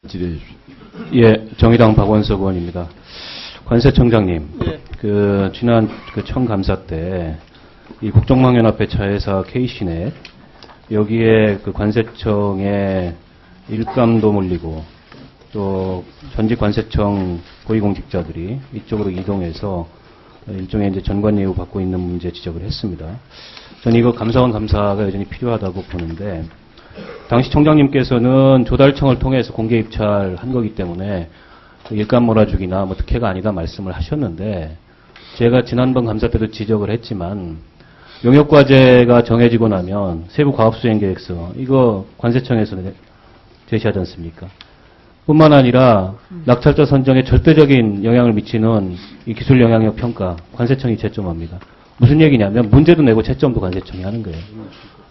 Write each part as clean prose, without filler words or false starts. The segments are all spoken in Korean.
질의해 주십시오. 예, 정의당 박원석 의원입니다. 관세청장님, 예. 지난 청감사 때 이 국정망연합회 자회사 K씨넷 여기에 관세청에 일감도 몰리고 또 전직 관세청 고위공직자들이 이쪽으로 이동해서 일종의 이제 전관 예우 받고 있는 문제 지적을 했습니다. 저는 이거 감사원 감사가 여전히 필요하다고 보는데, 당시 청장님께서는 조달청을 통해서 공개 입찰한 거기 때문에 일감 몰아주기나 특혜가 아니다 말씀을 하셨는데, 제가 지난번 감사 때도 지적을 했지만 용역과제가 정해지고 나면 세부 과업수행계획서 이거 관세청에서 제시하지 않습니까? 뿐만 아니라 낙찰자 선정에 절대적인 영향을 미치는 이 기술 영향력 평가 관세청이 채점합니다. 무슨 얘기냐면 문제도 내고 채점도 관세청이 하는 거예요.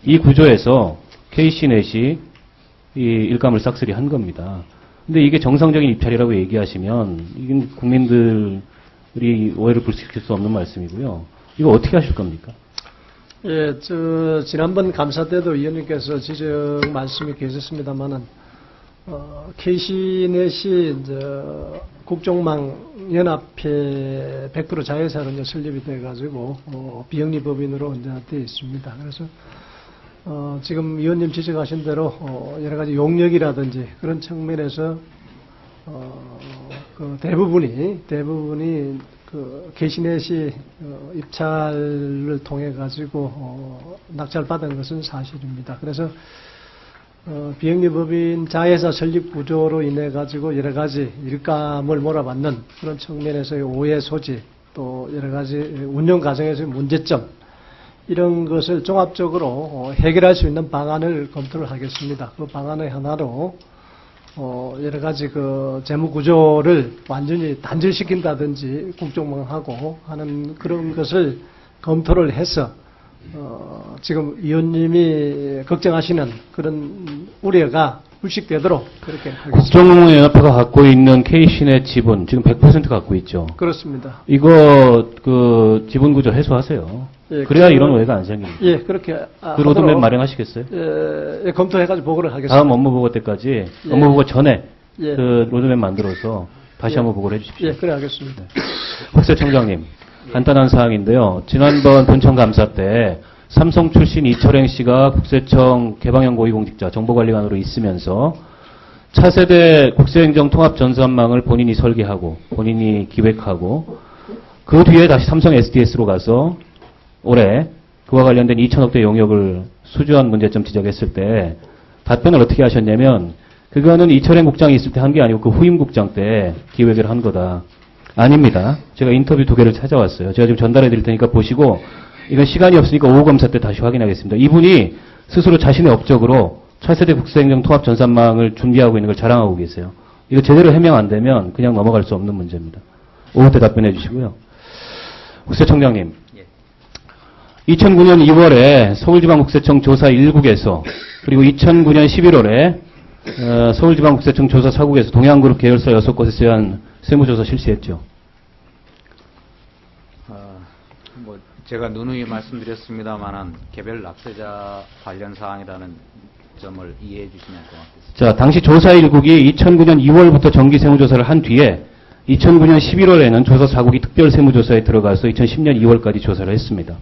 이 구조에서 K씨넷이 이 일감을 싹쓸이 한 겁니다. 근데 이게 정상적인 입찰이라고 얘기하시면 이건 국민들이 오해를 불식킬 수 없는 말씀이고요. 이거 어떻게 하실 겁니까? 예, 지난번 감사 때도 위원님께서 지적 말씀이 계셨습니다만은, K씨넷이 국정망연합회 100% 자회사로 이제 설립이 돼가지고, 비영리법인으로 이제 되어 있습니다. 그래서, 지금 위원님 지적하신 대로, 여러 가지 용역이라든지 그런 측면에서, 대부분이 K씨넷이 입찰을 통해 가지고 낙찰받은 것은 사실입니다. 그래서 비영리법인 자회사 설립 구조로 인해 가지고 여러 가지 일감을 몰아받는 그런 측면에서의 오해 소지, 또 여러 가지 운영 과정에서의 문제점, 이런 것을 종합적으로 해결할 수 있는 방안을 검토를 하겠습니다. 그 방안의 하나로 여러 가지 재무 구조를 완전히 단절시킨다든지 국정망하고 하는 그런 것을 검토를 해서 지금 위원님이 걱정하시는 그런 우려가 불식되도록 그렇게 하겠습니다. 국정농업연합회가 갖고 있는 K씨넷 지분 지금 100% 갖고 있죠. 그렇습니다. 이거 지분 구조 해소하세요. 예, 그래야 이런 오해가 안 생깁니다. 예, 그렇게 그 로드맵 마련하시겠어요? 예, 검토해가지고 보고를 하겠습니다. 다음 업무 보고 때까지 예. 업무 보고 전에 예. 그 로드맵 만들어서 다시 예. 한번 보고를 해주십시오. 예, 그래 하겠습니다. 국세청장님, 간단한 사항인데요. 지난번 본청 감사 때 삼성 출신 이철행 씨가 국세청 개방형 고위공직자 정보관리관으로 있으면서 차세대 국세행정 통합 전산망을 본인이 설계하고 본인이 기획하고 그 뒤에 다시 삼성 SDS로 가서 올해 그와 관련된 2천억대 용역을 수주한 문제점 지적했을 때 답변을 어떻게 하셨냐면, 그거는 이철행 국장이 있을 때 한 게 아니고 그 후임 국장 때 기획을 한 거다. 아닙니다. 제가 인터뷰 2개를 찾아왔어요. 제가 지금 전달해 드릴 테니까 보시고, 이건 시간이 없으니까 오후 검사 때 다시 확인하겠습니다. 이분이 스스로 자신의 업적으로 차세대 국세행정 통합 전산망을 준비하고 있는 걸 자랑하고 계세요. 이거 제대로 해명 안 되면 그냥 넘어갈 수 없는 문제입니다. 오후 때 답변해 주시고요. 국세청장님, 2009년 2월에 서울지방국세청 조사 1국에서 그리고 2009년 11월에 서울지방국세청 조사 4국에서 동양그룹 계열사 6곳에 대한 세무조사 실시했죠. 제가 누누이 말씀드렸습니다만은 개별 납세자 관련 사항이라는 점을 이해해 주시면 고맙겠습니다. 자, 당시 조사 1국이 2009년 2월부터 정기 세무조사를 한 뒤에 2009년 11월에는 조사 4국이 특별 세무조사에 들어가서 2010년 2월까지 조사를 했습니다.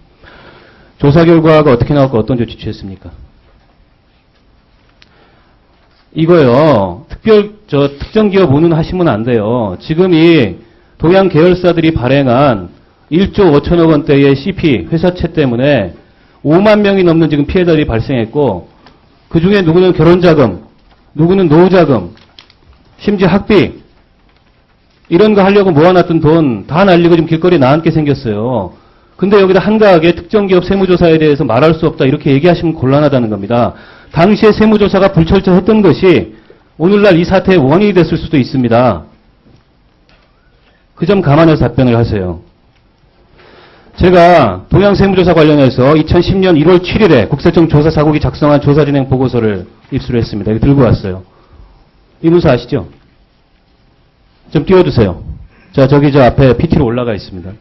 조사 결과가 어떻게 나올까, 어떤 조치 취했습니까? 이거요, 특정 기업 운운하시면 안 돼요. 지금 이 동양 계열사들이 발행한 1조 5천억 원대의 CP 회사채 때문에 5만 명이 넘는 지금 피해자들이 발생했고, 그 중에 누구는 결혼자금, 누구는 노후자금, 심지어 학비, 이런 거 하려고 모아놨던 돈 다 날리고 지금 길거리에 나앉게 생겼어요. 근데 여기다 한가하게 특정 기업 세무조사에 대해서 말할 수 없다 이렇게 얘기하시면 곤란하다는 겁니다. 당시에 세무조사가 불철저했던 것이 오늘날 이 사태의 원인이 됐을 수도 있습니다. 그 점 감안해서 답변을 하세요. 제가 동양세무조사 관련해서 2010년 1월 7일에 국세청 조사 4국이 작성한 조사 진행 보고서를 입수를 했습니다. 이거 들고 왔어요. 이 문서 아시죠? 좀 띄워주세요. 자, 저기 저 앞에 PT로 올라가 있습니다.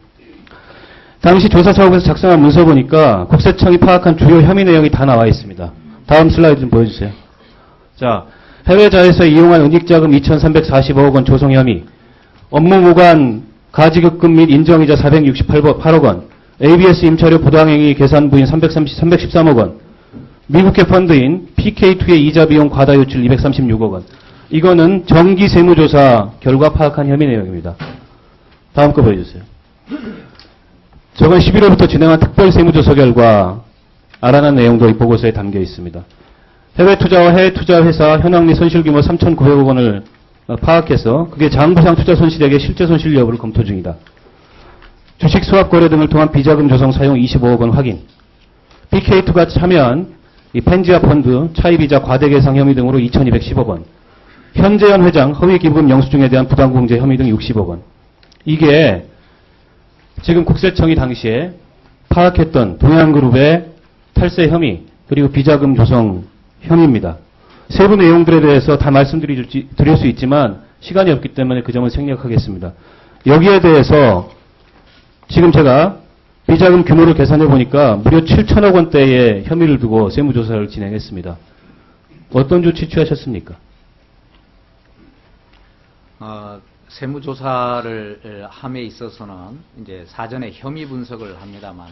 당시 조사 사업에서 작성한 문서 보니까 국세청이 파악한 주요 혐의 내용이 다 나와 있습니다. 다음 슬라이드 좀 보여주세요. 자, 해외 자회사에 이용한 은닉자금 2,345억 원 조성 혐의, 업무 무관 가지급금 및 인정이자 468억 원, ABS 임차료 부당행위 계산 부인 313억 원, 미국계 펀드인 PK2의 이자 비용 과다 요출 236억 원. 이거는 정기 세무조사 결과 파악한 혐의 내용입니다. 다음 거 보여주세요. 저건 11월부터 진행한 특별 세무조사 결과 알아낸 내용도 이 보고서에 담겨 있습니다. 해외 투자와 해외 투자 회사 현황 및 손실 규모 3,900억 원을 파악해서 그게 장부상 투자 손실액의 실제 손실 여부를 검토 중이다. 주식 수합 거래 등을 통한 비자금 조성 사용 25억 원 확인. PK2가 참여한 이 펜지아 펀드 차입이자 과대 계상 혐의 등으로 2,210억 원. 현재현 회장 허위 기부금 영수증에 대한 부당공제 혐의 등 60억 원. 이게 지금 국세청이 당시에 파악했던 동양그룹의 탈세 혐의 그리고 비자금 조성 혐의입니다. 세부 내용들에 대해서 다 말씀드릴 수 있지만 시간이 없기 때문에 그 점은 생략하겠습니다. 여기에 대해서 지금 제가 비자금 규모를 계산해 보니까 무려 7천억 원대의 혐의를 두고 세무조사를 진행했습니다. 어떤 조치 취하셨습니까? 세무조사를 함에 있어서는 이제 사전에 혐의 분석을 합니다만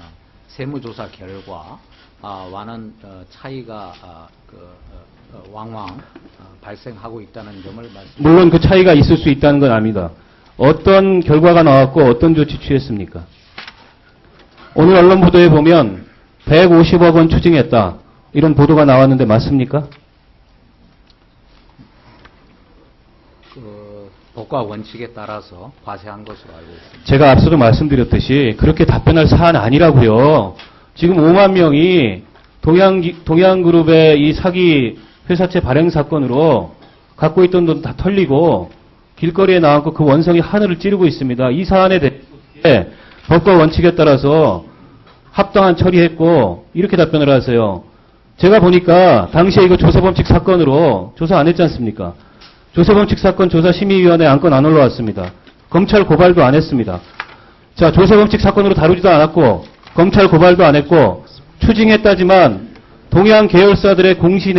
세무조사 결과와는 차이가 왕왕 발생하고 있다는 점을 말씀드립니다. 물론 그 차이가 있을 수 있다는 건 압니다. 어떤 결과가 나왔고 어떤 조치 취했습니까? 오늘 언론 보도에 보면 150억 원 추징했다. 이런 보도가 나왔는데 맞습니까? 법과 원칙에 따라서 과세한 것으로 알고 있습니다. 제가 앞서도 말씀드렸듯이 그렇게 답변할 사안 아니라고요. 지금 5만 명이 동양그룹의 이 사기 회사채 발행 사건으로 갖고 있던 돈 다 털리고 길거리에 나왔고 그 원성이 하늘을 찌르고 있습니다. 이 사안에 대해 법과 원칙에 따라서 합당한 처리했고 이렇게 답변을 하세요. 제가 보니까 당시에 이거 조세범칙 사건으로 조사 안 했지 않습니까? 조세범칙 사건 조사심의위원회 안건 안 올라왔습니다. 검찰 고발도 안 했습니다. 자, 조세범칙 사건으로 다루지도 않았고 검찰 고발도 안 했고 추징했다지만 동양 계열사들의 공시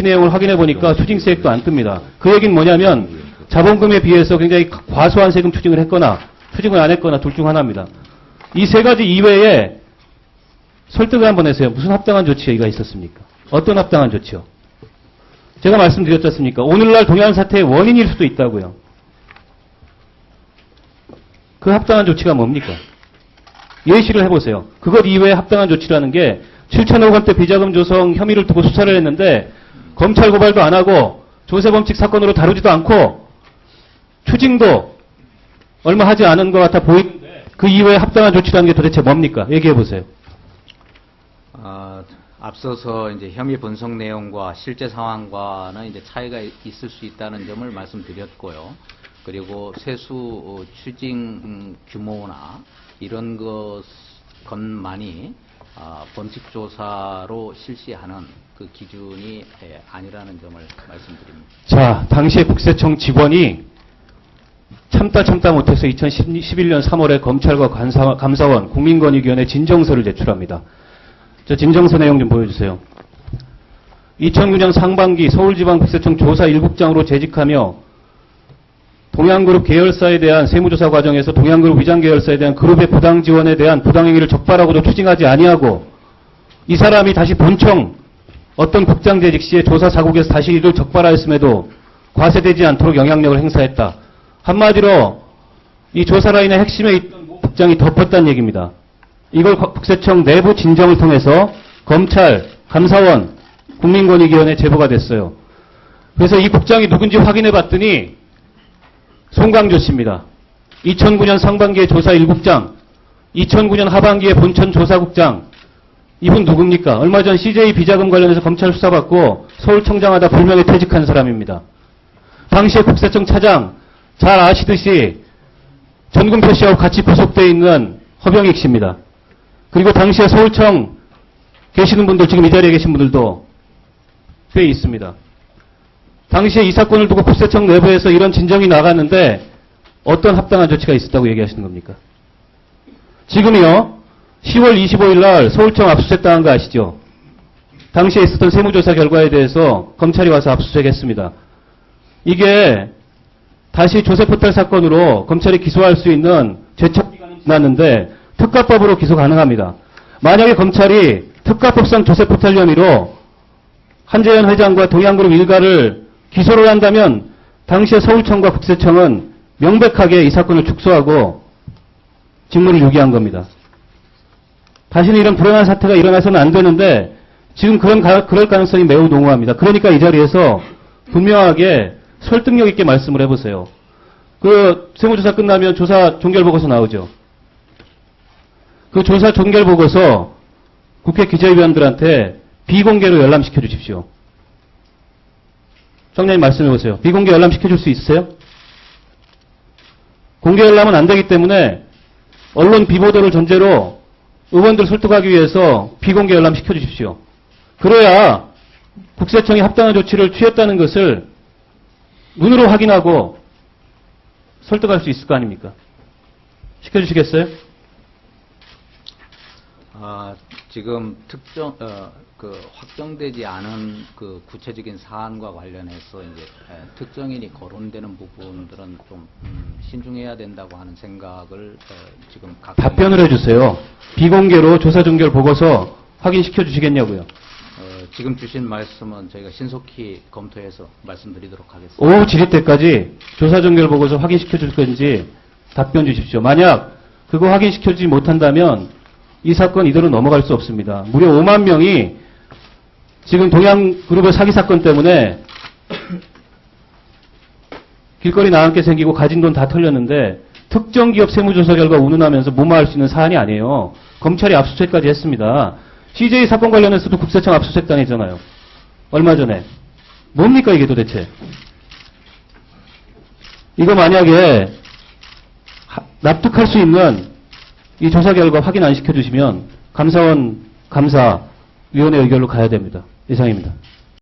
내용을 확인해 보니까 추징세액도 안 뜹니다. 그 얘기는 뭐냐면 자본금에 비해서 굉장히 과소한 세금 추징을 했거나 추징을 안 했거나 둘 중 하나입니다. 이 세 가지 이외에 설득을 한번 해서요. 무슨 합당한 조치가 있었습니까? 어떤 합당한 조치요? 제가 말씀드렸지 않습니까? 오늘날 동양 사태의 원인일 수도 있다고요. 그 합당한 조치가 뭡니까? 예시를 해보세요. 그것 이외에 합당한 조치라는 게 7천억 원대 비자금 조성 혐의를 두고 수사를 했는데 검찰 고발도 안 하고 조세범칙 사건으로 다루지도 않고 추징도 얼마 하지 않은 것 같아 보이는데 그 이외에 합당한 조치라는 게 도대체 뭡니까? 얘기해보세요. 앞서서 이제 혐의 분석 내용과 실제 상황과는 이제 차이가 있을 수 있다는 점을 말씀드렸고요. 그리고 세수 추징 규모나 이런 것만이 범칙 조사로 실시하는 그 기준이 아니라는 점을 말씀드립니다. 자, 당시에 국세청 직원이 참다 못해서 2011년 3월에 검찰과 감사원, 국민권익위원회 진정서를 제출합니다. 저 진정서 내용 좀 보여주세요. 2009년 상반기 서울지방국세청 조사 1국장으로 재직하며 동양그룹 계열사에 대한 세무조사 과정에서 동양그룹 위장계열사에 대한 그룹의 부당 지원에 대한 부당행위를 적발하고도 추징하지 아니하고 이 사람이 다시 본청 어떤 국장 재직 시에 조사 사국에서 다시 이를 적발하였음에도 과세되지 않도록 영향력을 행사했다. 한마디로 이 조사 라인의 핵심에 있던 국장이 덮었다는 얘기입니다. 이걸 국세청 내부 진정을 통해서 검찰, 감사원, 국민권익위원회 제보가 됐어요. 그래서 이 국장이 누군지 확인해 봤더니 송강조 씨입니다. 2009년 상반기에 조사 1국장, 2009년 하반기에 본천 조사국장. 이분 누굽니까? 얼마 전 CJ 비자금 관련해서 검찰 수사받고 서울청장하다 불명예 퇴직한 사람입니다. 당시에 국세청 차장 잘 아시듯이 전근표 씨하고 같이 구속되어 있는 허병익 씨입니다. 그리고 당시에 서울청 계시는 분들, 지금 이 자리에 계신 분들도 꽤 있습니다. 당시에 이 사건을 두고 국세청 내부에서 이런 진정이 나갔는데 어떤 합당한 조치가 있었다고 얘기하시는 겁니까? 지금이요, 10월 25일 날 서울청 압수수색 당한 거 아시죠? 당시에 있었던 세무조사 결과에 대해서 검찰이 와서 압수수색했습니다. 이게 다시 조세포탈 사건으로 검찰이 기소할 수 있는 제척기간은 지났는데 특가법으로 기소 가능합니다. 만약에 검찰이 특가법상 조세포탈 혐의로 한재현 회장과 동양그룹 일가를 기소를 한다면 당시에 서울청과 국세청은 명백하게 이 사건을 축소하고 직무를 유기한 겁니다. 다시는 이런 불행한 사태가 일어나서는 안 되는데 지금 그럴 가능성이 매우 농후합니다. 그러니까 이 자리에서 분명하게 설득력 있게 말씀을 해보세요. 그 세무조사 끝나면 조사 종결보고서 나오죠. 그 조사 종결보고서 국회 기자위원들한테 비공개로 열람시켜 주십시오. 청장님 말씀해보세요. 비공개 열람시켜 줄 수 있으세요? 공개 열람은 안 되기 때문에 언론 비보도를 전제로 의원들 설득하기 위해서 비공개 열람시켜 주십시오. 그래야 국세청이 합당한 조치를 취했다는 것을 눈으로 확인하고 설득할 수 있을 거 아닙니까? 시켜주시겠어요? 지금 확정되지 않은 그 구체적인 사안과 관련해서 이제 특정인이 거론되는 부분들은 좀 신중해야 된다고 하는 생각을 지금 답변을 해주세요. 비공개로 조사 종결 보고서 확인시켜 주시겠냐고요. 지금 주신 말씀은 저희가 신속히 검토해서 말씀드리도록 하겠습니다. 오후 질의 때까지 조사 종결 보고서 확인시켜 줄 건지 답변 주십시오. 만약 그거 확인시켜 주지 못한다면 이 사건 이대로 넘어갈 수 없습니다. 무려 5만 명이 지금 동양그룹의 사기 사건 때문에 길거리 나앉게 생기고 가진 돈 다 털렸는데 특정 기업 세무조사 결과 운운하면서 무마할 수 있는 사안이 아니에요. 검찰이 압수수색까지 했습니다. CJ 사건 관련해서도 국세청 압수수색 당했잖아요. 얼마 전에. 뭡니까 이게 도대체. 이거 만약에 납득할 수 있는 이 조사 결과 확인 안 시켜주시면 감사원 감사위원회 의결로 가야 됩니다. 이상입니다.